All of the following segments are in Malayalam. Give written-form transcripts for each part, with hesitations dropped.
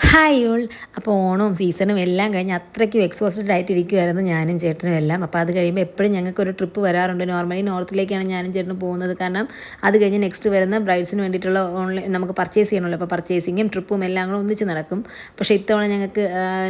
Hi all. അപ്പോൾ ഓണവും സീസണും എല്ലാം കഴിഞ്ഞ് അത്രയ്ക്കും എക്സോസ്റ്റഡ് ആയിട്ടിരിക്കുമായിരുന്നു ഞാനും ചേട്ടനും എല്ലാം. അപ്പോൾ അത് കഴിയുമ്പോൾ എപ്പോഴും ഞങ്ങൾക്കൊരു ട്രിപ്പ് വരാറുണ്ട്. നോർമലി നോർത്തിലേക്കാണ് ഞാനും ചേട്ടനും പോകുന്നത്. കാരണം അത് കഴിഞ്ഞ് നെക്സ്റ്റ് വരുന്ന ബ്രൈഡ്സിന് വേണ്ടിയിട്ടുള്ള ഓൺലൈൻ നമുക്ക് പർച്ചേസ് ചെയ്യണമല്ലോ. അപ്പോൾ പർച്ചേസിങ്ങും ട്രിപ്പും എല്ലാം കൂടെ ഒന്നിച്ച് നടക്കും. പക്ഷേ ഇത്തവണ ഞങ്ങൾക്ക്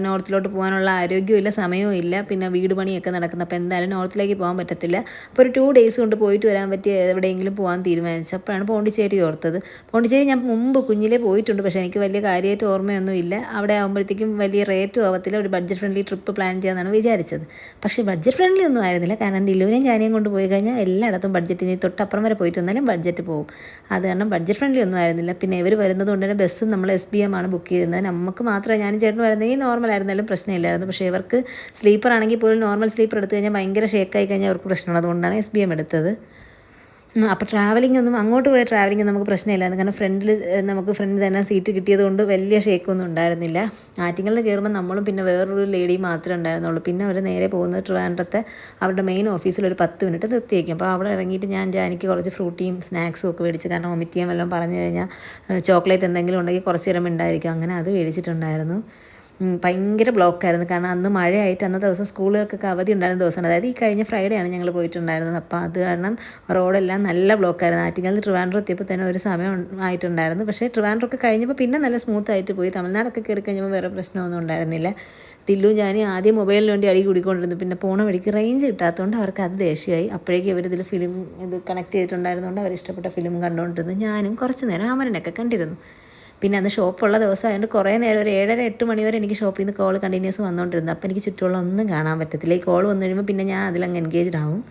നോർത്തിലോട്ട് പോകാനുള്ള ആരോഗ്യവും ഇല്ല, സമയവും ഇല്ല. പിന്നെ വീട് പണിയൊക്കെ നടക്കുന്നു. അപ്പോൾ എന്തായാലും നോർത്തിലേക്ക് പോകാൻ പറ്റത്തില്ല. അപ്പോൾ ഒരു 2 ഡേയ്സ് കൊണ്ട് പോയിട്ട് വരാൻ പറ്റിയ എവിടെയെങ്കിലും പോകാൻ തീരുമാനിച്ചു. അപ്പോഴാണ് പോണ്ടിച്ചേരി ഓർത്തത്. പോണ്ടിച്ചേരി ഞാൻ മുമ്പ് കുഞ്ഞിലേ പോയിട്ടുണ്ട്. പക്ഷേ എനിക്ക് വലിയ കാര്യമായിട്ട് ഓർമ്മയൊന്നും ഇല്ല. അവിടെ ആകുമ്പോഴത്തേക്കും വലിയ റേറ്റും ആവത്തില്ല. ഒരു ബഡ്ജറ്റ് ഫ്രണ്ട്ലി ട്രിപ്പ് പ്ലാൻ ചെയ്യാമെന്നാണ് വിചാരിച്ചത്. പക്ഷേ ബഡ്ജറ്റ് ഫ്രണ്ട്ലി ഒന്നും ആയിരുന്നില്ല. കാരണം ദിലുവിനെയും ജാനിയും കൊണ്ട് പോയി കഴിഞ്ഞാൽ എല്ലായിടത്തും ബഡ്ജറ്റിന് തൊട്ടപ്പുറം വരെ പോയിട്ട് വന്നാലും ബഡ്ജറ്റ് പോകും. അത് കാരണം ബഡ്ജറ്റ് ഫ്രണ്ട്ലി ഒന്നും ആയിരുന്നില്ല. പിന്നെ ഇവർ വരുന്നത് കൊണ്ട് തന്നെ ബസ് നമ്മൾ SBM ആണ് ബുക്ക് ചെയ്യുന്നത്. നമുക്ക് മാത്രമേ ഞാനും ചേട്ടനും വരുന്നെങ്കിൽ നോർമൽ ആയിരുന്നാലും പ്രശ്നമില്ലായിരുന്നു. പക്ഷേ ഇവർക്ക് സ്ലീപ്പർ ആണെങ്കിൽ പോലും നോർമൽ സ്ലീപ്പർ എടുത്തു കഴിഞ്ഞാൽ ഭയങ്കര ഷേക്കായി കഴിഞ്ഞാൽ അവർക്ക് പ്രശ്നമുള്ളത് കൊണ്ടാണ് SBM എടുത്തത്. അപ്പോൾ ട്രാവലിംഗ് ഒന്നും അങ്ങോട്ട് പോയ ട്രാവലിംഗ് നമുക്ക് പ്രശ്നമില്ലായിരുന്നു. കാരണം നമുക്ക് ഫ്രണ്ടിൽ തന്നെ സീറ്റ് കിട്ടിയത് കൊണ്ട് വലിയ ഷേക്കൊന്നും ഉണ്ടായിരുന്നില്ല. ആറ്റിങ്ങലിൽ കയറുമ്പോൾ നമ്മളും പിന്നെ വേറൊരു ലേഡി മാത്രമേ ഉണ്ടായിരുന്നുള്ളൂ. പിന്നെ അവർ നേരെ പോകുന്നത് ട്രിവാൻഡ്രത്തെ അവരുടെ മെയിൻ ഓഫീസിൽ ഒരു 10 മിനിറ്റ് നിർത്തിയേക്കും. അപ്പോൾ അവിടെ ഇറങ്ങിയിട്ട് ഞാൻ ജാനിക്ക് കുറച്ച് ഫ്രൂട്ടിയും സ്നാക്സും ഒക്കെ മേടിച്ച്, കാരണം വൊമിറ്റ് ചെയ്യാൻ വല്ലതും പറഞ്ഞു കഴിഞ്ഞാൽ ചോക്ലേറ്റ് എന്തെങ്കിലും ഉണ്ടെങ്കിൽ കുറച്ച് നേരം ഉണ്ടായിരിക്കും. അങ്ങനെ അത് മേടിച്ചിട്ടുണ്ടായിരുന്നു. ഭയങ്കര ബ്ലോക്കായിരുന്നു. കാരണം അന്ന് മഴയായിട്ട് അന്നത്തെ ദിവസം സ്കൂളുകൾക്കൊക്കെ അവധി ഉണ്ടായിരുന്ന ദിവസമാണ്. അതായത് ഈ കഴിഞ്ഞ ഫ്രൈഡേ ആണ് ഞങ്ങൾ പോയിട്ടുണ്ടായിരുന്നത്. അപ്പോൾ അത് കാരണം റോഡെല്ലാം നല്ല ബ്ലോക്കായിരുന്നു. ആറ്റിങ്ങൽ ട്രിവാൻഡ്രം എത്തിയപ്പോൾ തന്നെ ഒരു സമയം ആയിട്ടുണ്ടായിരുന്നു. പക്ഷേ ട്രിവാൻഡ്രമൊക്കെ കഴിഞ്ഞപ്പോൾ പിന്നെ നല്ല സ്മൂത്ത് ആയിട്ട് പോയി. തമിഴ്നാടൊക്കെ കയറി കഴിഞ്ഞപ്പോൾ വേറെ പ്രശ്നമൊന്നും ഉണ്ടായിരുന്നില്ല. ടില്ലു ഞാനും ആദ്യം മൊബൈലിന് വേണ്ടി അടി കൂടിക്കൊണ്ടിരുന്നു. പിന്നെ പോണ വഴിക്ക് റേഞ്ച് കിട്ടാത്തതുകൊണ്ട് അവർക്ക് അത് ദേഷ്യമായി. അപ്പോഴേക്കും ഇവരിതിൽ ഫിലിം കണക്ട് ചെയ്തിട്ടുണ്ടായിരുന്നതുകൊണ്ട് അവർ ഇഷ്ടപ്പെട്ട ഫിലിം കണ്ടുകൊണ്ടിരുന്നു. ഞാനും കുറച്ച് നേരം അമരനൊക്കെ കണ്ടിരുന്നു. പിന്നെ അന്ന് ഷോപ്പുള്ള ദിവസമായതുകൊണ്ട് കുറേ നേരം ഒരു 7:30-8 മണി വരെ എനിക്ക് ഷോപ്പിൽ നിന്ന് കോൾ കണ്ടിന്യൂസ് വന്നുകൊണ്ടിരുന്നു. അപ്പോൾ എനിക്ക് ചുറ്റുമുള്ള ഒന്നും കാണാൻ പറ്റത്തില്ല. ഈ കോൾ വന്നു കഴിയുമ്പോൾ പിന്നെ ഞാൻ അതിലങ്ങ് എൻഗേജ്ഡ് ആവും.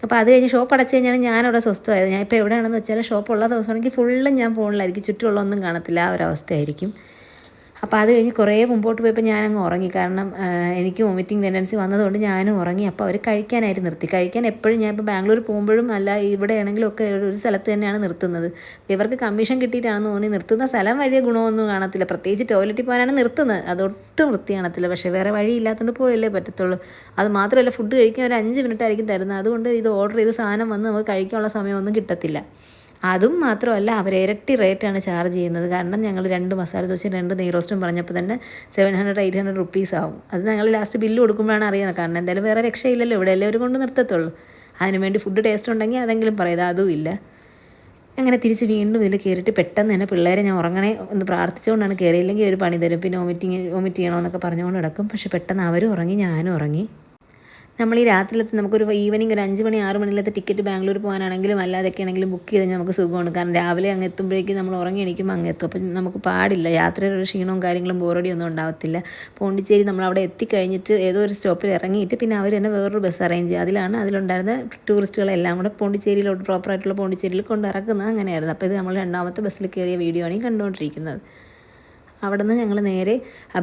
അപ്പോൾ അത് കഴിഞ്ഞ് ഷോപ്പ് അടച്ചു കഴിഞ്ഞാൽ ഞാനവിടെ സ്വസ്ഥമായത്. ഞാൻ ഇപ്പോൾ എവിടെയാണെന്ന് വെച്ചാൽ ഷോപ്പുള്ള ദിവസമാണെങ്കിൽ ഫുള്ളും ഞാൻ ഫോണിലായിരിക്കും. ചുറ്റുമുള്ള ഒന്നും കാണത്തില്ല. ആ ഒരു അവസ്ഥയായിരിക്കും. അപ്പോൾ അത് കഴിഞ്ഞ് കുറേ മുമ്പോട്ട് പോയപ്പോൾ ഞാനങ്ങ് ഉറങ്ങി. കാരണം എനിക്ക് വൊമിറ്റിംഗ് ടെൻഡൻസി വന്നതുകൊണ്ട് ഞാനും ഉറങ്ങി. അപ്പോൾ അവർ കഴിക്കാനായിട്ട് നിർത്തി. കഴിക്കാൻ എപ്പോഴും ഞാൻ ഇപ്പോൾ ബാംഗ്ലൂർ പോകുമ്പോഴും അല്ല ഇവിടെയാണെങ്കിലും ഒക്കെ ഒരു സ്ഥലത്ത് തന്നെയാണ് നിർത്തുന്നത്. ഇവർക്ക് കമ്മീഷൻ കിട്ടിയിട്ടാണെന്ന് തോന്നി. നിർത്തുന്ന സ്ഥലം വലിയ ഗുണമൊന്നും കാണത്തില്ല. പ്രത്യേകിച്ച് ടോയ്ലറ്റിൽ പോകാനാണ് നിർത്തുന്നത്. അതൊട്ടും വൃത്തി കാണത്തില്ല. പക്ഷേ വേറെ വഴിയില്ലാത്തതുകൊണ്ട് പോയല്ലേ പറ്റത്തുള്ളൂ. അത് മാത്രമല്ല ഫുഡ് കഴിക്കാൻ ഒരു 5 മിനിറ്റ് ആയിരിക്കും തരുന്നത്. അതുകൊണ്ട് ഇത് ഓർഡർ ചെയ്ത് സാധനം വന്ന് നമുക്ക് കഴിക്കാനുള്ള സമയമൊന്നും കിട്ടത്തില്ല. അതും മാത്രമല്ല അവർ ഇരട്ടി റേറ്റാണ് ചാർജ് ചെയ്യുന്നത്. കാരണം ഞങ്ങൾ 2 മസാല ദോശയും 2 നെയ്റോസ്റ്റും പറഞ്ഞപ്പോൾ തന്നെ 700-800 റുപ്പീസ് ആവും. അത് ഞങ്ങൾ ലാസ്റ്റ് ബില്ല് കൊടുക്കുമ്പോഴാണ് അറിയുന്നത്. കാരണം എന്തായാലും വേറെ രക്ഷയില്ലല്ലോ, ഇവിടെ എല്ലാവരും കൊണ്ട് നിർത്തത്തുള്ളൂ. അതിനുവേണ്ടി ഫുഡ് ടേസ്റ്റ് ഉണ്ടെങ്കിൽ അതെങ്കിലും പറയുന്നത്, അതും ഇല്ല. അങ്ങനെ തിരിച്ച് വീണ്ടും ഇതിൽ കയറിയിട്ട് പെട്ടെന്ന് തന്നെ പിള്ളേരെ ഞാൻ ഉറങ്ങണേ ഒന്ന് പ്രാർത്ഥിച്ചുകൊണ്ടാണ് കയറിയില്ലെങ്കിൽ ഒരു പണി തരും. പിന്നെ വൊമിറ്റ് ചെയ്യണമെന്നൊക്കെ പറഞ്ഞുകൊണ്ട് കിടക്കും. പക്ഷേ പെട്ടെന്ന് അവരും ഉറങ്ങി, ഞാനും ഉറങ്ങി. നമ്മൾ ഈ രാത്രിയിലത്തെ നമുക്കൊരു ഈവനിങ് ഒരു 5 മണി 6 മണിയിലത്തെ ടിക്കറ്റ് ബാംഗ്ലൂർ പോകാനാണെങ്കിലും അല്ലാതൊക്കെ ആണെങ്കിലും ബുക്ക് ചെയ്ത് കഴിഞ്ഞാൽ നമുക്ക് സുഖമാണ്. കാരണം രാവിലെ അങ്ങ് എത്തുമ്പോഴേക്കും നമ്മൾ ഉറങ്ങി എണീക്കുമ്പോൾ അങ്ങ് എത്തും. അപ്പം നമുക്ക് പാടില്ല, യാത്രയുടെ ഒരു ക്ഷീണവും കാര്യങ്ങളും ബോറടിയൊന്നും ഉണ്ടാകത്തില്ല. പോണ്ടിച്ചേരി നമ്മളവിടെ എത്തിക്കഴിഞ്ഞിട്ട് ഏതോ ഒരു സ്റ്റോപ്പിൽ ഇറങ്ങിയിട്ട് പിന്നെ അവർ തന്നെ വേറൊരു ബസ് അറേഞ്ച് ചെയ്യും. അതിലുണ്ടായിരുന്ന ടൂറിസ്റ്റുകളെല്ലാം കൂടെ പോണ്ടിച്ചേരിയിലോട്ട് പ്രോപ്പറായിട്ടുള്ള പോണ്ടിച്ചേരിയിൽ കൊണ്ടിറക്കുന്നത് അങ്ങനെയായിരുന്നു. അപ്പോൾ ഇത് നമ്മൾ 2ാമത്തെ ബസ്സിൽ കയറിയ വീഡിയോ ആണ് ഈ കണ്ടുകൊണ്ടിരിക്കുന്നത്. അവിടെ നിന്ന് ഞങ്ങൾ നേരെ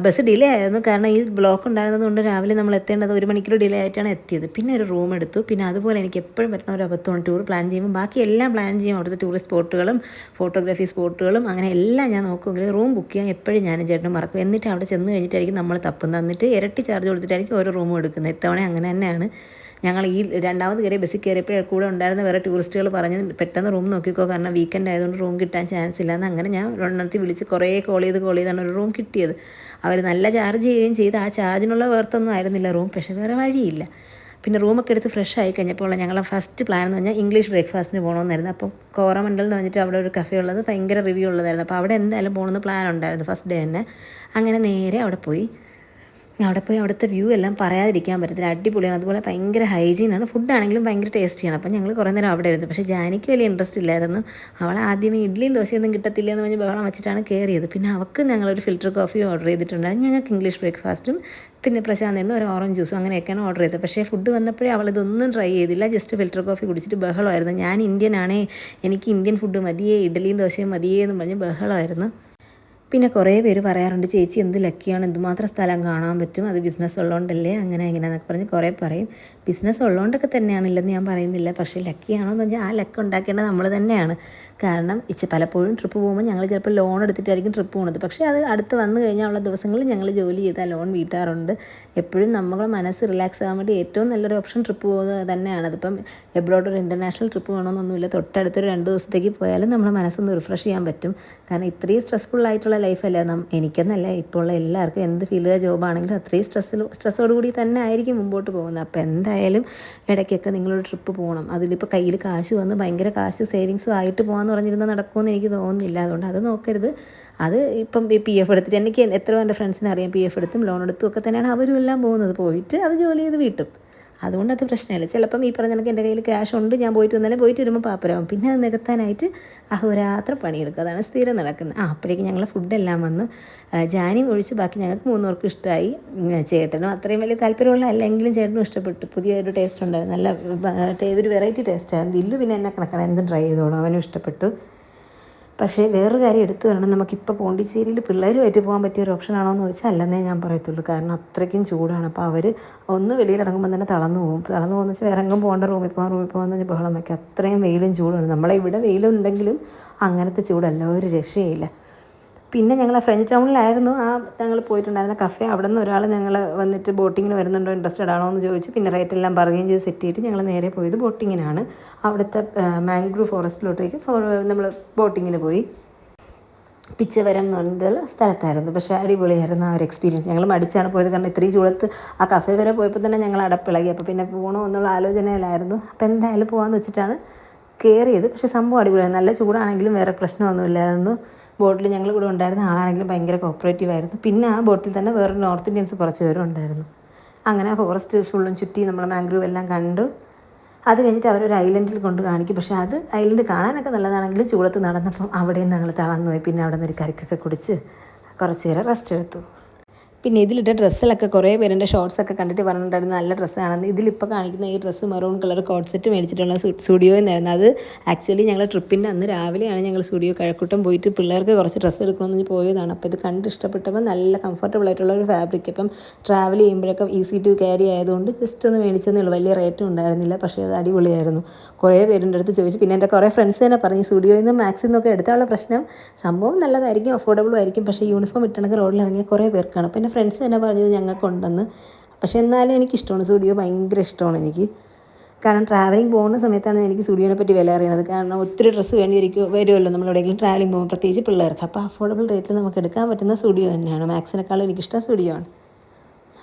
ബസ് ഡിലേ ആയിരുന്നു. കാരണം ഈ ബ്ലോക്ക് ഉണ്ടായിരുന്നത് കൊണ്ട് രാവിലെ നമ്മൾ എത്തേണ്ടത് 1 മണിക്കൂർ ഡിലേ ആയിട്ടാണ് എത്തിയത്. പിന്നെ ഒരു റൂം എടുത്തു. പിന്നെ അതുപോലെ എനിക്ക് എപ്പോഴും പറ്റുന്ന ഒരു അബദ്ധമാണ് ടൂർ പ്ലാൻ ചെയ്യുമ്പോൾ ബാക്കി എല്ലാം പ്ലാൻ ചെയ്യും. അവിടുത്തെ ടൂറിസ്റ്റ് സ്പോട്ടുകളും ഫോട്ടോഗ്രാഫി സ്പോട്ടുകളും അങ്ങനെ എല്ലാം ഞാൻ നോക്കുമെങ്കിൽ റൂം ബുക്ക് ചെയ്യാൻ എപ്പോഴും ഞാനും ചേട്ടനും മറക്കും. എന്നിട്ട് അവിടെ ചെന്ന് കഴിഞ്ഞിട്ടായിരിക്കും നമ്മൾ തപ്പുന്നത്. എന്നിട്ട് ഇരട്ടി ചാർജ് കൊടുത്തിട്ടായിരിക്കും ഓരോ റൂമും എടുക്കുന്നത്. ഇത്തവണ അങ്ങനെ തന്നെയാണ്. ഞങ്ങൾ ഈ 2ാമത് കയറിയ ബസ്സിൽ കയറിയപ്പോൾ കൂടെ ഉണ്ടായിരുന്ന വേറെ ടൂറിസ്റ്റുകൾ പറഞ്ഞ് പെട്ടെന്ന് റൂം നോക്കിക്കോ, കാരണം വീക്കെൻഡ് ആയതുകൊണ്ട് റൂം കിട്ടാൻ ചാൻസ് ഇല്ല എന്ന്. അങ്ങനെ ഞാൻ ഒരെണ്ണത്തിൽ വിളിച്ച് കുറേ കോൾ ചെയ്താണ് ഒരു റൂം കിട്ടിയത്. അവർ നല്ല ചാർജ് ചെയ്യുകയും ചെയ്ത് ആ ചാർജിനുള്ള വേർത്തൊന്നും ആയിരുന്നില്ല റൂം. പക്ഷേ വേറെ വഴിയില്ല. പിന്നെ റൂമൊക്കെ എടുത്ത് ഫ്രഷ് ആയി കഴിഞ്ഞപ്പോൾ ഞങ്ങളുടെ ഫസ്റ്റ് പ്ലാൻ എന്ന് പറഞ്ഞാൽ ഇംഗ്ലീഷ് ബ്രേക്ക്ഫാസ്റ്റിന് പോകണമെന്നായിരുന്നു. അപ്പോൾ കോറമണ്ടൽ എന്ന് പറഞ്ഞിട്ട് അവിടെ ഒരു കഫേ ഉള്ളത് ഭയങ്കര റിവ്യൂ ഉള്ളതായിരുന്നു. അപ്പോൾ അവിടെ എന്തായാലും പോകണമെന്ന് പ്ലാൻ ഉണ്ടായിരുന്നു ഫസ്റ്റ് ഡേ തന്നെ. അങ്ങനെ നേരെ അവിടെ പോയി അവിടുത്തെ വ്യൂ എല്ലാം പറയാതിരിക്കാൻ പറ്റത്തില്ല. അടിപൊളിയാണ്. അതുപോലെ ഭയങ്കര ഹൈജീനാണ്. ഫുഡാണെങ്കിലും ഭയങ്കര ടേസ്റ്റിയാണ്. അപ്പം ഞങ്ങൾ കുറേ നേരം അവിടെ ഇരുന്നു. പക്ഷേ ജാനിക്ക് വലിയ ഇൻട്രസ്റ്റ് ഇല്ലായിരുന്നു. അവൾ ആദ്യമേ ഇഡ്ഡലിയും ദോശയൊന്നും കിട്ടത്തില്ല എന്ന് പറഞ്ഞ് ബഹളം വെച്ചിട്ടാണ് കയറിയത്. പിന്നെ അവൾക്ക് ഞങ്ങളൊരു ഫിൽറ്റർ കോഫി ഓർഡർ ചെയ്തിട്ടുണ്ടായിരുന്നു. ഞങ്ങൾക്ക് ഇംഗ്ലീഷ് ബ്രേക്ക്ഫാസ്റ്റും പിന്നെ പ്രശാന്തിന് ഒരു ഓറഞ്ച് ജ്യൂസും അങ്ങനെയൊക്കെയാണ് ഓർഡർ ചെയ്തത്. പക്ഷേ ഫുഡ് വന്നപ്പോഴേ അവളിതൊന്നും ട്രൈ ചെയ്തില്ല. ജസ്റ്റ് ഫിൽറ്റർ കോഫി കുടിച്ചിട്ട് ബഹളമായിരുന്നു. ഞാൻ ഇന്ത്യൻ ആണേ, എനിക്ക് ഇന്ത്യൻ ഫുഡ് മതിയേ, ഇഡ്ഡലിയും ദോശയും മതിയേ എന്ന് പറഞ്ഞ് ബഹളമായിരുന്നു. പിന്നെ കുറേ പേര് പറയാറുണ്ട്, ചേച്ചി എന്ത് ലക്കിയാണ്, എന്തുമാത്രം സ്ഥലം കാണാൻ പറ്റും, അത് ബിസിനസ് ഉള്ളതുകൊണ്ടല്ലേ അങ്ങനെ ഇങ്ങനെയെന്നൊക്കെ പറഞ്ഞ് കുറേ പറയും. ബിസിനസ് ഉള്ളതുകൊണ്ടൊക്കെ തന്നെയാണില്ലെന്ന് ഞാൻ പറയുന്നില്ല. പക്ഷേ ലക്കിയാണോ എന്ന് വെച്ചാൽ ആ ലക്ക് ഉണ്ടാക്കേണ്ടത് നമ്മൾ തന്നെയാണ്. കാരണം പലപ്പോഴും ട്രിപ്പ് പോകുമ്പോൾ ഞങ്ങൾ ചിലപ്പോൾ ലോൺ എടുത്തിട്ടായിരിക്കും ട്രിപ്പ് പോകുന്നത്. പക്ഷേ അത് അടുത്ത് വന്നു കഴിഞ്ഞാൽ ഉള്ള ദിവസങ്ങളിൽ ഞങ്ങൾ ജോലി ചെയ്താൽ ലോൺ വീട്ടാറുണ്ട്. എപ്പോഴും നമ്മുടെ മനസ്സ് റിലാക്സ് ആകാൻ വേണ്ടി ഏറ്റവും നല്ലൊരു ഓപ്ഷൻ ട്രിപ്പ് പോകുന്നത് തന്നെയാണ്. അതിപ്പം എബ്രോഡ് ഒരു ഇൻ്റർനാഷണൽ ട്രിപ്പ് വേണമെന്നൊന്നുമില്ല. തൊട്ടടുത്തൊരു 2 ദിവസത്തേക്ക് പോയാലും നമ്മുടെ മനസ്സൊന്ന് റിഫ്രഷ് ചെയ്യാൻ പറ്റും. കാരണം ഇത്രയും സ്ട്രെസ്ഫുൾ ആയിട്ടുള്ള ലൈഫല്ലേ എനിക്കെന്നല്ല ഇപ്പോൾ ഉള്ള എല്ലാവർക്കും എന്ത് ഫീൽഡിലെ ജോബാണെങ്കിലും അത്രയും സ്ട്രെസ്സോടുകൂടി തന്നെ ആയിരിക്കും മുമ്പോട്ട് പോകുന്നത്. അപ്പോൾ എന്തായാലും ഇടയ്ക്കൊക്കെ നിങ്ങളൊരു ട്രിപ്പ് പോകണം. അതിലിപ്പോൾ കയ്യിൽ കാശ് വന്ന് ഭയങ്കര കാശ് സേവിങ്സും ആയിട്ട് പോകാമെന്ന് പറഞ്ഞിരുന്നാൽ നടക്കുമെന്ന് എനിക്ക് തോന്നുന്നില്ല. അതുകൊണ്ട് അത് നോക്കരുത്. അത് ഇപ്പം PF എടുത്തിട്ട് എനിക്ക് എത്രയോ എൻ്റെ ഫ്രണ്ട്സിനെ അറിയാം, PF എടുത്തും ലോൺ എടുത്തും ഒക്കെ തന്നെയാണ് അവരും എല്ലാം പോകുന്നത്. പോയിട്ട് അത് ജോലി ചെയ്ത് വീട്ടും. അതുകൊണ്ട് അത് പ്രശ്നമില്ല. ചിലപ്പം ഈ പറഞ്ഞ കണക്ക് എൻ്റെ കയ്യിൽ ക്യാഷ് ഉണ്ട്, ഞാൻ പോയിട്ട് വന്നാലും പോയിട്ട് വരുമ്പോൾ പാപ്പരാകും. പിന്നെ അത് നികത്താനായിട്ട് അഹോരാത്രം പണിയെടുക്കുക. അതാണ് സ്ഥിരം നടക്കുന്നത്. അപ്പോഴേക്കും ഞങ്ങൾ ഫുഡെല്ലാം വന്നു. ജാനിയും ഒഴിച്ച് ബാക്കി ഞങ്ങൾക്ക് 3 പേർക്കും ഇഷ്ടമായി. ചേട്ടനും അത്രയും വലിയ താല്പര്യമുള്ള അല്ലെങ്കിലും ചേട്ടനും ഇഷ്ടപ്പെട്ടു. പുതിയൊരു ടേസ്റ്റ് ഉണ്ടായിരുന്നു. നല്ല ഒരു വെറൈറ്റി ടേസ്റ്റായിരുന്നു. ദില്ലു പിന്നെ എന്നെ കണക്കാണ്, എന്തും ട്രൈ ചെയ്തോളൂ, അവനും ഇഷ്ടപ്പെട്ടു. പക്ഷേ വേറൊരു കാര്യം എടുത്തു പറയണം, നമുക്കിപ്പോൾ പോണ്ടിച്ചേരിയിൽ പിള്ളേരുമായിട്ട് പോകാൻ പറ്റിയ ഒരു ഓപ്ഷൻ ആണോ എന്ന് ചോദിച്ചാൽ അല്ലെന്നേ ഞാൻ പറയത്തുള്ളൂ. കാരണം അത്രയ്ക്കും ചൂടാണ്. അപ്പോൾ അവർ ഒന്ന് വെളിയിലിറങ്ങുമ്പോൾ തന്നെ തളർന്നു പോകുമെന്ന് വെച്ചാൽ വേറെ എങ്ങും പോകേണ്ട, റൂമിൽ പോകാമെന്ന് പറഞ്ഞാൽ ബഹളം വയ്ക്കുക. അത്രയും വെയിലും ചൂടാണ്. നമ്മളെ ഇവിടെ വെയിലുണ്ടെങ്കിലും അങ്ങനത്തെ ചൂടല്ല, ഒരു രക്ഷയില്ല. പിന്നെ ഞങ്ങൾ ഫ്രഞ്ച് ടൗണിലായിരുന്നു ഞങ്ങൾ പോയിട്ടുണ്ടായിരുന്ന കഫേ. അവിടെ നിന്ന് ഒരാൾ ഞങ്ങൾ വന്നിട്ട് ബോട്ടിങ്ങിന് വരുന്നുണ്ടോ, ഇൻട്രസ്റ്റഡ് ആണോ എന്ന് ചോദിച്ചു. പിന്നെ റേറ്റ് എല്ലാം പറയുകയും ചെയ്ത് സെറ്റ് ചെയ്തിട്ട് ഞങ്ങൾ നേരെ പോയത് ബോട്ടിങ്ങിനാണ്. അവിടുത്തെ മാംഗ്രൂവ് ഫോറസ്റ്റിലോട്ടേക്ക് നമ്മൾ ബോട്ടിങ്ങിന് പോയി. പിച്ചവരം എന്ന് പറഞ്ഞ സ്ഥലത്തായിരുന്നു. പക്ഷേ അടിപൊളിയായിരുന്നു ആ ഒരു എക്സ്പീരിയൻസ്. ഞങ്ങൾ മടിച്ചാണ് പോയത്, കാരണം ഇത്രയും ചൂടത്ത് ആ കഫേ വരെ പോയപ്പോൾ തന്നെ ഞങ്ങൾ അടപ്പിളകി. അപ്പോൾ പിന്നെ പോകണോ എന്നുള്ള ആലോചനയിലായിരുന്നു. അപ്പോൾ എന്തായാലും പോകാമെന്ന് വെച്ചിട്ടാണ് കയറിയത്. പക്ഷേ സംഭവം അടിപൊളിയായിരുന്നു. നല്ല ചൂടാണെങ്കിലും വേറെ പ്രശ്നമൊന്നുമില്ലായിരുന്നു. ബോട്ടിൽ ഞങ്ങൾ കൂടെ ഉണ്ടായിരുന്ന ആളാണെങ്കിലും ഭയങ്കര കോപ്പറേറ്റീവ് ആയിരുന്നു. പിന്നെ ആ ബോട്ടിൽ തന്നെ വേറെ നോർത്ത് ഇന്ത്യൻസ് കുറച്ച് പേരും ഉണ്ടായിരുന്നു. അങ്ങനെ ഫോറസ്റ്റ് ഫുള്ളും ചുറ്റി നമ്മൾ മാംഗ്രൂവ് എല്ലാം കണ്ടു. അത് കഴിഞ്ഞിട്ട് അവരൊരു ഐലൻഡിൽ കൊണ്ട് കാണിക്കും. പക്ഷേ അത് ഐലൻഡ് കാണാനൊക്കെ നല്ലതാണെങ്കിലും ചൂടത്ത് നടന്നപ്പം അവിടെയും ഞങ്ങൾ തളർന്നു പോയി. പിന്നെ അവിടെ നിന്ന് ഒരു കരിക്കൊക്കെ കുടിച്ച് കുറച്ച് നേരം റെസ്റ്റ് എടുത്തു. പിന്നെ ഇതിലിട്ട ഡ്രസ്സിലൊക്കെ കുറേ പേരുടെ ഷോർട്സൊക്കെ കണ്ടിട്ട് പറഞ്ഞിട്ടുണ്ടായിരുന്നു നല്ല ഡ്രസ്സാണെന്ന്. ഇതിലിപ്പോൾ കാണിക്കുന്ന ഈ dress maroon colour coat set മേടിച്ചിട്ടുള്ള സ്റ്റുഡിയോയിൽ നിന്നായിരുന്നു. അത് ആക്ച്വലി ഞങ്ങൾ ട്രിപ്പിൻ്റെ അന്ന് രാവിലെയാണ് ഞങ്ങൾ സ്റ്റുഡിയോ കഴക്കൂട്ടം പോയിട്ട് പിള്ളേർക്ക് കുറച്ച് ഡ്രസ്സ് എടുക്കണമെന്ന് പോയതാണ്. അപ്പോൾ ഇത് കണ്ട് ഇഷ്ടപ്പെട്ടപ്പോൾ നല്ല കംഫർട്ടബിൾ ആയിട്ടുള്ള ഒരു ഫാബ്രിക്. ഇപ്പം ട്രാവൽ ചെയ്യുമ്പോഴൊക്കെ ഈസി ടു ക്യാരി ആയതുകൊണ്ട് ജസ്റ്റ് ഒന്ന് മേടിച്ചതേ ഉള്ളൂ. വലിയ റേറ്റും ഉണ്ടായിരുന്നില്ല. പക്ഷേ അത് അടിപൊളിയായിരുന്നു. കുറേ പേരുടെ അടുത്ത് ചോദിച്ചു. പിന്നെ എൻ്റെ കുറേ ഫ്രണ്ട്സ് തന്നെ പറഞ്ഞു സ്റ്റുഡിയോയിൽ നിന്ന് മാക്സിൽ നിന്നൊക്കെ എടുത്താലുള്ള പ്രശ്നം സംഭവം നല്ലതായിരിക്കും, അഫോർഡബിളും ആയിരിക്കും. പക്ഷേ യൂണിഫോം ഇട്ടണക്ക് റോഡിൽ ഇറങ്ങിയ കുറേ പേർക്കാണ്. അപ്പോൾ എൻ്റെ ഫ്രണ്ട്സ് തന്നെ പറഞ്ഞത് ഞങ്ങൾക്കുണ്ടെന്ന്. പക്ഷേ എന്നാലും എനിക്കിഷ്ടമാണ് സ്റ്റുഡിയോ, ഭയങ്കര ഇഷ്ടമാണ് എനിക്ക്. കാരണം ട്രാവലിംഗ് പോകുന്ന സമയത്താണ് എനിക്ക് സ്റ്റുഡിയോനെ പറ്റി വില അറിയുന്നത്. കാരണം ഒത്തിരി ഡ്രസ്സ് വരുമല്ലോ നമ്മൾ എവിടെയെങ്കിലും ട്രാവലിംഗ് പോകുമ്പോൾ, പ്രത്യേകിച്ച് പിള്ളേർക്ക്. അപ്പോൾ അഫോർഡബിൾ റേറ്റിൽ നമുക്ക് എടുക്കാൻ പറ്റുന്ന സ്റ്റുഡിയോ തന്നെയാണ്. മാക്സിനേക്കാളും എനിക്കിഷ്ടം സ്റ്റുഡിയോ ആണ്.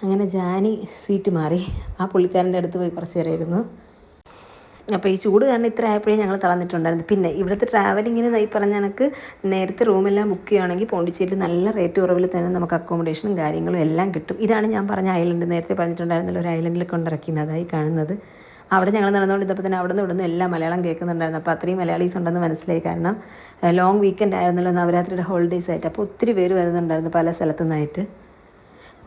അങ്ങനെ ജാനി സീറ്റ് മാറി ആ പുള്ളിക്കാരൻ്റെ അടുത്ത് പോയി കുറച്ച് നേരം ഇരുന്നു. അപ്പോൾ ഈ ചൂട് കാരണം ഇത്ര ആയപ്പോഴേ ഞങ്ങൾ തളർന്നിട്ടുണ്ടായിരുന്നു. പിന്നെ ഇവിടുത്തെ ട്രാവലിങ്ങിന് ഈ പറഞ്ഞ കണക്ക് നേരത്തെ റൂമെല്ലാം ബുക്ക് ചെയ്യുകയാണെങ്കിൽ പോണ്ടിച്ചേരിയിൽ നല്ല റേറ്റ് കുറവിൽ തന്നെ നമുക്ക് അക്കോമഡേഷനും കാര്യങ്ങളും എല്ലാം കിട്ടും. ഇതാണ് ഞാൻ പറഞ്ഞ ഐലൻഡ്, നേരത്തെ പറഞ്ഞിട്ടുണ്ടായിരുന്നല്ലോ ഒരു ഐലൻഡിൽ കൊണ്ടിറക്കുന്നതായി കാണുന്നത്. അവിടെ ഞങ്ങൾ നടന്നുകൊണ്ടിരുന്നപ്പോൾ തന്നെ അവിടെ നിന്ന് ഇവിടുന്ന് എല്ലാം മലയാളം കേൾക്കുന്നുണ്ടായിരുന്നു. അപ്പോൾ അത്രയും മലയാളീസ് ഉണ്ടെന്ന് മനസ്സിലായി. കാരണം ലോങ് വീക്കെൻഡ് ആയിരുന്നല്ലോ, നവരാത്രിയുടെ ഹോളിഡേയ്സ് ആയിട്ട്. അപ്പോൾ ഒത്തിരി പേര് വരുന്നുണ്ടായിരുന്നു പല സ്ഥലത്തു നിന്നായിട്ട്.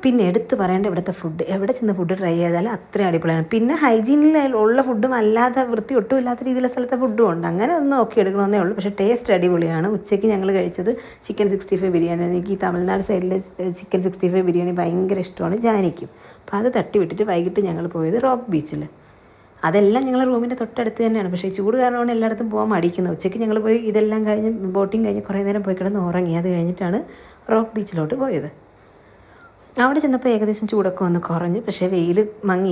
പിന്നെ എടുത്ത് പറയേണ്ട ഇവിടുത്തെ ഫുഡ്, എവിടെ ചെന്ന് ഫുഡ് ട്രൈ ചെയ്താലും അത്രയും അടിപൊളിയാണ്. പിന്നെ ഹൈജീനിൽ ഉള്ള ഫുഡും അല്ലാതെ വൃത്തി ഒട്ടും ഇല്ലാത്ത രീതിയിലുള്ള സ്ഥലത്തെ ഫുഡും ഉണ്ട്. അങ്ങനെ ഒന്ന് നോക്കി എടുക്കണമെന്നേ ഉള്ളൂ. പക്ഷേ ടേസ്റ്റ് അടിപൊളിയാണ്. ഉച്ചയ്ക്ക് ഞങ്ങൾ കഴിച്ചത് ചിക്കൻ 65 ബിരിയാണി. എനിക്ക് ഈ തമിഴ്നാട് സൈഡിലെ ചിക്കൻ 65 ബിരിയാണി ഭയങ്കര ഇഷ്ടമാണ് ജാനിക്കും. അപ്പോൾ അത് തട്ടി വിട്ടിട്ട് വൈകിട്ട് ഞങ്ങൾ പോയത് റോക്ക് ബീച്ചിൽ. അതെല്ലാം ഞങ്ങൾ റൂമിൻ്റെ തൊട്ടടുത്ത് തന്നെയാണ്. പക്ഷേ ചൂട് കാരണമാണ് എല്ലായിടത്തും പോകാൻ മടിക്കുന്നത്. ഉച്ചയ്ക്ക് ഞങ്ങൾ പോയി ഇതെല്ലാം കഴിഞ്ഞ് ബോട്ടിങ് കഴിഞ്ഞ് കുറേ നേരം പോയി കിടന്ന് ഉറങ്ങി. അത് കഴിഞ്ഞിട്ടാണ് റോക്ക് ബീച്ചിലോട്ട് പോയത്. അവിടെ ചെന്നപ്പോൾ ഏകദേശം ചൂടൊക്കെ ഒന്ന് കുറഞ്ഞു. പക്ഷേ വെയിൽ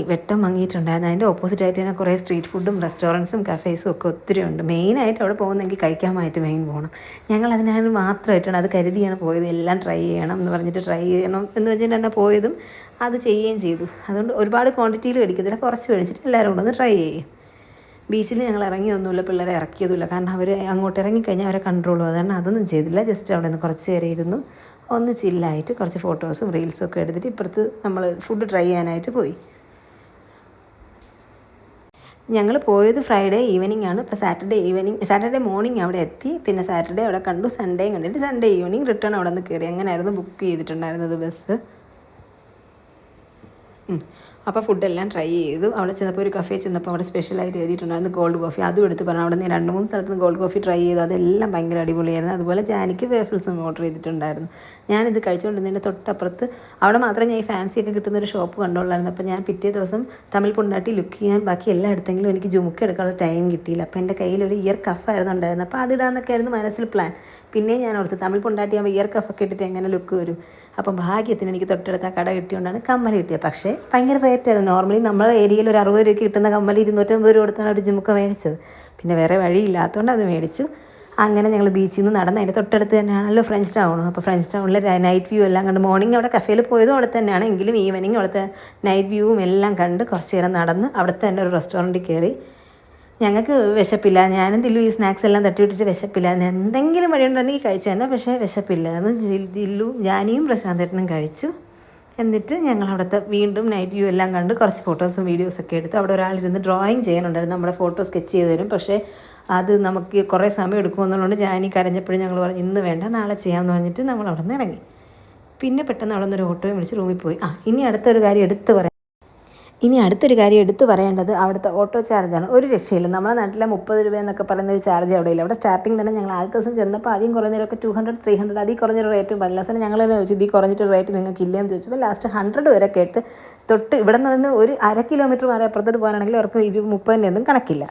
വെട്ടം മങ്ങിയിട്ടുണ്ടായിരുന്നു. അതിൻ്റെ ഓപ്പോസിറ്റായിട്ട് തന്നെ കുറേ സ്ട്രീറ്റ് ഫുഡും റെസ്റ്റോറൻറ്റ്സും കഫേസും ഒക്കെ ഒത്തിരി ഉണ്ട്. മെയിനായിട്ട് അവിടെ പോകുന്നെങ്കിൽ കഴിക്കാനായിട്ട് പോകണം. ഞങ്ങൾ അതിനാണ് മാത്രമായിട്ടാണ് അത് കരുതിയാണ് പോയത്. എല്ലാം ട്രൈ ചെയ്യണം എന്ന് പറഞ്ഞിട്ട് ട്രൈ ചെയ്യണം എന്ന് വെച്ചിട്ടാണ് പോയതും. അത് ചെയ്യുകയും ചെയ്തു. അതുകൊണ്ട് ഒരുപാട് ക്വാണ്ടിറ്റിയിൽ കഴിക്കത്തില്ല, കുറച്ച് കഴിച്ചിട്ട് എല്ലാവരും കൂടെ ഒന്ന് ട്രൈ ചെയ്യും. ബീച്ചിൽ ഞങ്ങൾ ഇറങ്ങിയൊന്നുമില്ല, പിള്ളേരെ ഇറക്കിയതുമില്ല. കാരണം അവർ അങ്ങോട്ട് ഇറങ്ങിക്കഴിഞ്ഞാൽ അവരെ കൺട്രോൾ ചെയ്യും. അതുകൊണ്ട് അതൊന്നും ചെയ്തില്ല. ജസ്റ്റ് അവിടെ നിന്ന് കുറച്ച് നേരം ഇരുന്നു, ഒന്ന് ചില്ലായിട്ട് കുറച്ച് ഫോട്ടോസും റീൽസും ഒക്കെ എടുത്തിട്ട് ഇപ്പുറത്ത് നമ്മൾ ഫുഡ് ട്രൈ ചെയ്യാനായിട്ട് പോയി. ഞങ്ങൾ പോയത് ഫ്രൈഡേ ഈവനിങ് ആണ്. ഇപ്പോൾ സാറ്റർഡേ മോർണിംഗ് അവിടെ എത്തി. പിന്നെ സാറ്റർഡേ അവിടെ കണ്ടു, സൺഡേയും കണ്ടിട്ട് സൺഡേ ഈവനിങ് റിട്ടേൺ അവിടെ നിന്ന് കയറി. അങ്ങനെയായിരുന്നു ബുക്ക് ചെയ്തിട്ടുണ്ടായിരുന്നത് ബസ്. അപ്പോൾ ഫുഡെല്ലാം ട്രൈ ചെയ്തു. അവിടെ ചെന്നപ്പോൾ ഒരു കഫേ ചെന്നപ്പോൾ അവിടെ സ്പെഷ്യലായിട്ട് എഴുതിയിട്ടുണ്ടായിരുന്നു ഗോൾഡ് കോഫി. അതും എടുത്ത് പറഞ്ഞു. അവിടെ നിന്ന് 2-3 സ്ഥലത്ത് നിന്ന് ഗോൾഡ് കോഫി ട്രൈ ചെയ്തു. അതെല്ലാം ഭയങ്കര അടിപൊളിയായിരുന്നു. അതുപോലെ ജാനിക്ക് വേഫിൾസും ഓർഡർ ചെയ്തിട്ടുണ്ടായിരുന്നു. ഞാനിത് കഴിച്ചുകൊണ്ടിരുന്നതിൻ്റെ തൊട്ടപ്പുറത്ത് അവിടെ മാത്രമേ ഞാൻ ഈ ഫാൻസിയൊക്കെ കിട്ടുന്നൊരു ഷോപ്പ് കണ്ടുകൊള്ളായിരുന്നു. അപ്പോൾ ഞാൻ പിറ്റേ ദിവസം തമിഴ് പൊണ്ടാട്ടി ലുക്ക് ചെയ്യാൻ ബാക്കി എല്ലാ എടുത്തെങ്കിലും എനിക്ക് ജുമുക്ക എടുക്കാനുള്ള ടൈം കിട്ടിയില്ല. അപ്പോൾ എൻ്റെ കയ്യിൽ ഒരു ഇയർ കഫായിരുന്നു ഉണ്ടായിരുന്നത്. അപ്പോൾ അതിടാന്നൊക്കെ ആയിരുന്നു മനസ്സിൽ പ്ലാൻ. പിന്നെ ഞാൻ ഓർത്ത് തമിഴ് പൊണ്ടാട്ടിയാകുമ്പോൾ ഇയർ കഫൊക്കെ ഇട്ടിട്ട് എങ്ങനെ ലുക്ക് വരും. അപ്പം ഭാഗ്യത്തിന് എനിക്ക് തൊട്ടടുത്ത കട കിട്ടിയോണ്ടാണ് കമ്മൽ കിട്ടിയത്. പക്ഷേ ഭയങ്കര റേറ്റായിരുന്നു. നോർമലി നമ്മുടെ ഏരിയയിൽ ഒരു 60 രൂപയ്ക്ക് കിട്ടുന്ന കമ്മൽ 250 രൂപ കൊടുത്താണ് ഒരു ജുമുക്ക മേടിച്ചത്. പിന്നെ വേറെ വഴിയില്ലാത്തതുകൊണ്ട് അത് മേടിച്ചു. അങ്ങനെ ഞങ്ങൾ ബീച്ചിൽ നിന്ന് നടന്ന് അതിൻ്റെ തൊട്ടടുത്ത് തന്നെയാണല്ലോ ഫ്രഞ്ച് ടൗൺ. അപ്പോൾ ഫ്രഞ്ച് ടൗണിൽ നൈറ്റ് വ്യൂ എല്ലാം കണ്ട് മോർണിംഗ് അവിടെ കഫേയിൽ പോയതും അവിടെ തന്നെയാണ്, എങ്കിലും ഈവനിങ് അവിടുത്തെ നൈറ്റ് വ്യൂവും എല്ലാം കണ്ട് കുറച്ച് നേരം നടന്ന് അവിടുത്തെ തന്നെ ഒരു റെസ്റ്റോറൻറ്റിൽ കയറി. ഞങ്ങൾക്ക് വിശപ്പില്ല, ഞാനും ദില്ലു ഈ സ്നാക്സ് എല്ലാം തട്ടിവിട്ടിട്ട് വിശപ്പില്ല, എന്തെങ്കിലും വഴിയുണ്ടെങ്കിൽ കഴിച്ചു തന്നെ, പക്ഷേ വിശപ്പില്ല. അത് ദില്ലു ജാനിയും പ്രശാന്തേട്ടനും കഴിച്ചു. എന്നിട്ട് ഞങ്ങൾ അവിടുത്തെ വീണ്ടും നൈറ്റ് വ്യൂ എല്ലാം കണ്ട് കുറച്ച് ഫോട്ടോസും വീഡിയോസൊക്കെ എടുത്ത് അവിടെ ഒരാളിരുന്ന് ഡ്രോയിങ് ചെയ്യാനുണ്ടായിരുന്നു, നമ്മുടെ ഫോട്ടോ സ്കെച്ച് ചെയ്ത് തരും. പക്ഷേ അത് നമുക്ക് കുറേ സമയം എടുക്കുമെന്നുള്ളതുകൊണ്ട് ജാനി കരഞ്ഞപ്പോഴും ഞങ്ങൾ പറഞ്ഞു ഇന്ന് വേണ്ട നാളെ ചെയ്യാമെന്ന് പറഞ്ഞിട്ട് നമ്മൾ അവിടെ നിന്ന് ഇറങ്ങി. പിന്നെ പെട്ടെന്ന് അവിടെ നിന്നൊരു ഓട്ടോയും വിളിച്ച് റൂമിൽ പോയി. ഇനി അടുത്തൊരു കാര്യം എടുത്ത് പറയേണ്ടത് അവിടുത്തെ ഓട്ടോ ചാർജാണ്. ഒരു രക്ഷയില്ല. നമ്മുടെ നാട്ടിലെ 30 രൂപ എന്നൊക്കെ പറയുന്ന ഒരു ചാർജ് അവിടെ ഇല്ല. അവിടെ സ്റ്റാർട്ടിങ് തന്നെ ഞങ്ങൾ ആദ്യ ദിവസം ചെന്നപ്പോൾ ആദ്യം കുറഞ്ഞൊക്കെ 200, 300 അതിൽ കുറഞ്ഞൊരു റേറ്റ് പല ലാസ്റ്റ് ഞങ്ങൾ തന്നെ ചോദിച്ചു ഇതിൽ കുറഞ്ഞിട്ട് റേറ്റ് നിങ്ങൾക്ക് ഇല്ലയെന്ന് ചോദിച്ചപ്പോൾ ലാസ്റ്റ് 100 വരെ കേട്ട് തൊട്ട് ഇവിടെ നിന്ന് ഒരു 1/2 കിലോമീറ്റർ മാറി അപ്പുറത്തോട്ട് പോകാനാണെങ്കിൽ അവർക്ക് 30 ഒന്നും കണക്കില്ല.